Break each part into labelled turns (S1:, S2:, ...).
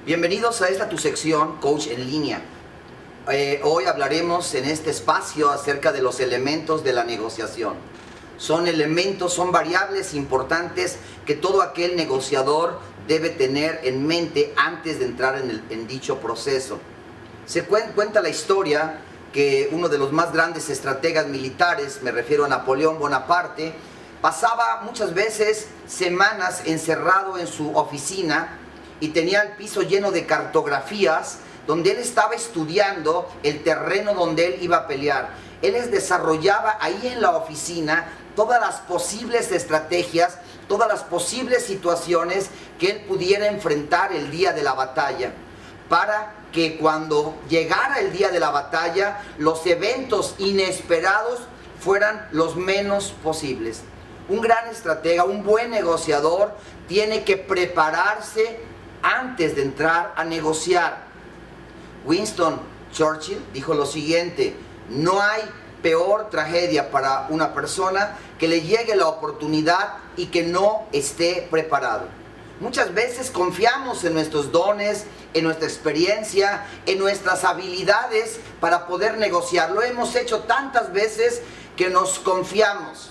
S1: Bienvenidos a esta tu sección, Coach en Línea. Hoy hablaremos en este espacio acerca de los elementos de la negociación. Son elementos, son variables importantes que todo aquel negociador debe tener en mente antes de entrar en dicho proceso. Se cuenta la historia que uno de los más grandes estrategas militares, me refiero a Napoleón Bonaparte, pasaba muchas veces semanas encerrado en su oficina y tenía el piso lleno de cartografías donde él estaba estudiando el terreno donde él iba a pelear. Él les desarrollaba ahí en la oficina todas las posibles estrategias, todas las posibles situaciones que él pudiera enfrentar el día de la batalla, para que cuando llegara el día de la batalla, los eventos inesperados fueran los menos posibles. Un gran estratega, un buen negociador, tiene que prepararse antes de entrar a negociar. Winston Churchill dijo lo siguiente: no hay peor tragedia para una persona que le llegue la oportunidad y que no esté preparado. Muchas veces confiamos en nuestros dones, en nuestra experiencia, en nuestras habilidades para poder negociar. Lo hemos hecho tantas veces que nos confiamos.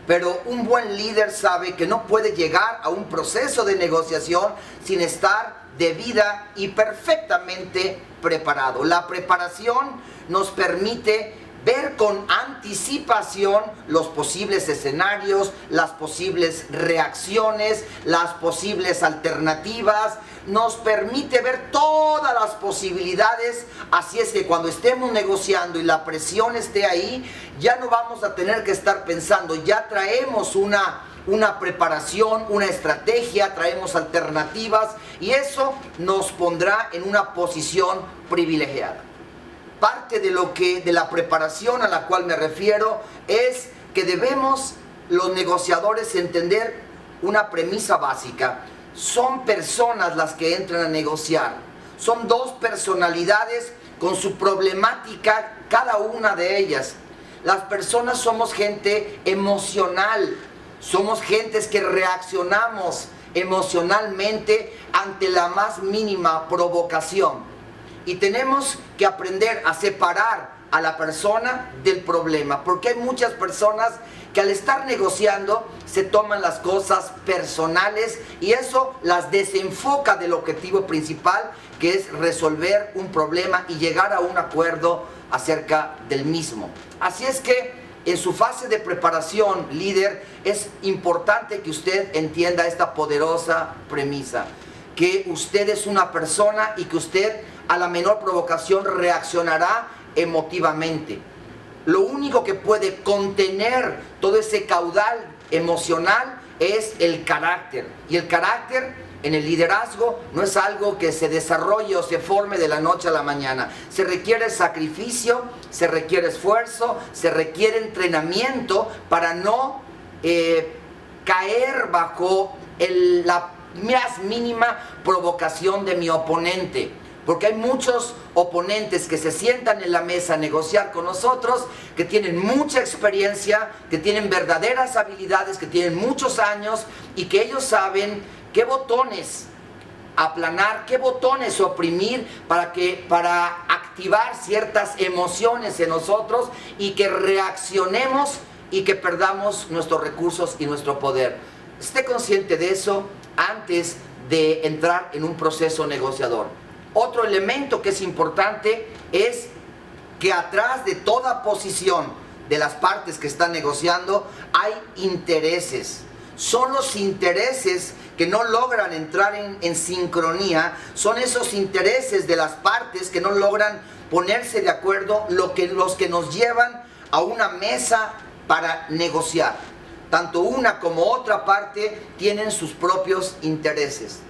S1: Pero un buen líder sabe que no puede llegar a un proceso de negociación sin estar debida y perfectamente preparado. La preparación nos permite ver con anticipación los posibles escenarios, las posibles reacciones, las posibles alternativas. Nos permite ver todas las posibilidades. Así es que cuando estemos negociando y la presión esté ahí, ya no vamos a tener que estar pensando, ya traemos una preparación, una estrategia, traemos alternativas, y eso nos pondrá en una posición privilegiada. Parte de la preparación a la cual me refiero es que debemos los negociadores entender una premisa básica. Son personas las que entran a negociar. Son dos personalidades con su problemática, cada una de ellas. Las personas somos gente emocional. Somos gentes que reaccionamos emocionalmente ante la más mínima provocación. Y tenemos que aprender a separar a la persona del problema, porque hay muchas personas que al estar negociando se toman las cosas personales y eso las desenfoca del objetivo principal, que es resolver un problema y llegar a un acuerdo acerca del mismo. Así es que en su fase de preparación, líder, es importante que usted entienda esta poderosa premisa, que usted es una persona y que usted a la menor provocación reaccionará emotivamente. Lo único que puede contener todo ese caudal emocional es el carácter. Y el carácter en el liderazgo no es algo que se desarrolle o se forme de la noche a la mañana. Se requiere sacrificio, se requiere esfuerzo, se requiere entrenamiento para no caer bajo la más mínima provocación de mi oponente. Porque hay muchos oponentes que se sientan en la mesa a negociar con nosotros, que tienen mucha experiencia, que tienen verdaderas habilidades, que tienen muchos años y que ellos saben qué botones aplanar, qué botones oprimir para activar ciertas emociones en nosotros y que reaccionemos y que perdamos nuestros recursos y nuestro poder. Esté consciente de eso antes de entrar en un proceso negociador. Otro elemento que es importante es que atrás de toda posición de las partes que están negociando hay intereses. Son los intereses que no logran entrar en sincronía, son esos intereses de las partes que no logran ponerse de acuerdo, los que nos llevan a una mesa para negociar. Tanto una como otra parte tienen sus propios intereses.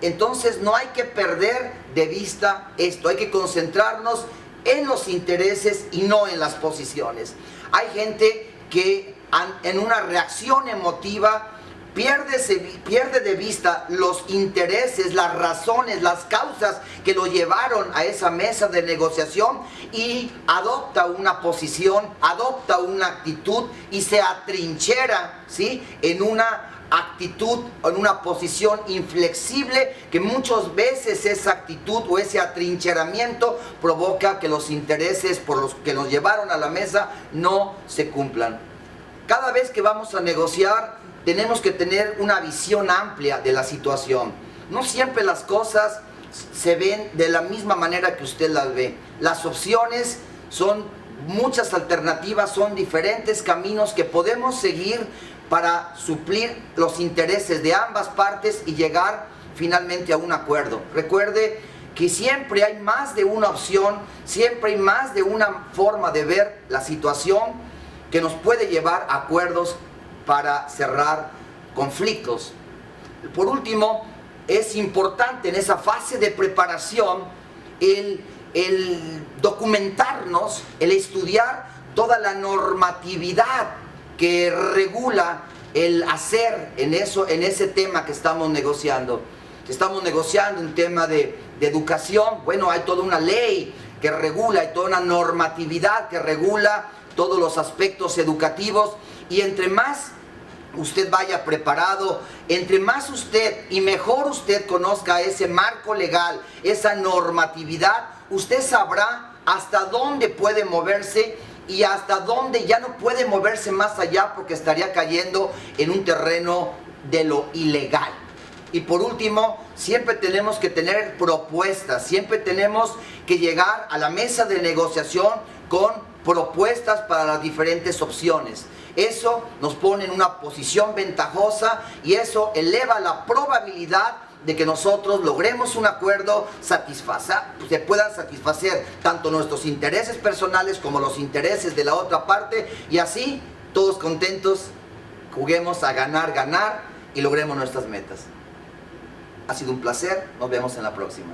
S1: Entonces no hay que perder de vista esto, hay que concentrarnos en los intereses y no en las posiciones. Hay gente que en una reacción emotiva pierde de vista los intereses, las razones, las causas que lo llevaron a esa mesa de negociación y adopta una posición, adopta una actitud y se atrinchera, ¿sí?, en una actitud, en una posición inflexible, que muchas veces esa actitud o ese atrincheramiento provoca que los intereses por los que nos llevaron a la mesa no se cumplan. Cada vez que vamos a negociar, tenemos que tener una visión amplia de la situación. No siempre las cosas se ven de la misma manera que usted las ve. Las opciones son muchas alternativas, son diferentes caminos que podemos seguir para suplir los intereses de ambas partes y llegar finalmente a un acuerdo. Recuerde que siempre hay más de una opción, siempre hay más de una forma de ver la situación que nos puede llevar a acuerdos para cerrar conflictos. Por último, es importante en esa fase de preparación el documentarnos, el estudiar toda la normatividad que regula el hacer en ese tema que estamos negociando. Estamos negociando un tema de educación, bueno, hay toda una ley que regula, hay toda una normatividad que regula todos los aspectos educativos, y entre más usted vaya preparado, entre más usted y mejor usted conozca ese marco legal, esa normatividad, usted sabrá hasta dónde puede moverse y hasta dónde ya no puede moverse más allá, porque estaría cayendo en un terreno de lo ilegal. Y por último, siempre tenemos que tener propuestas, siempre tenemos que llegar a la mesa de negociación con propuestas para las diferentes opciones. Eso nos pone en una posición ventajosa y eso eleva la probabilidad de que nosotros logremos un acuerdo se puedan satisfacer tanto nuestros intereses personales como los intereses de la otra parte, y así todos contentos juguemos a ganar, ganar y logremos nuestras metas. Ha sido un placer, nos vemos en la próxima.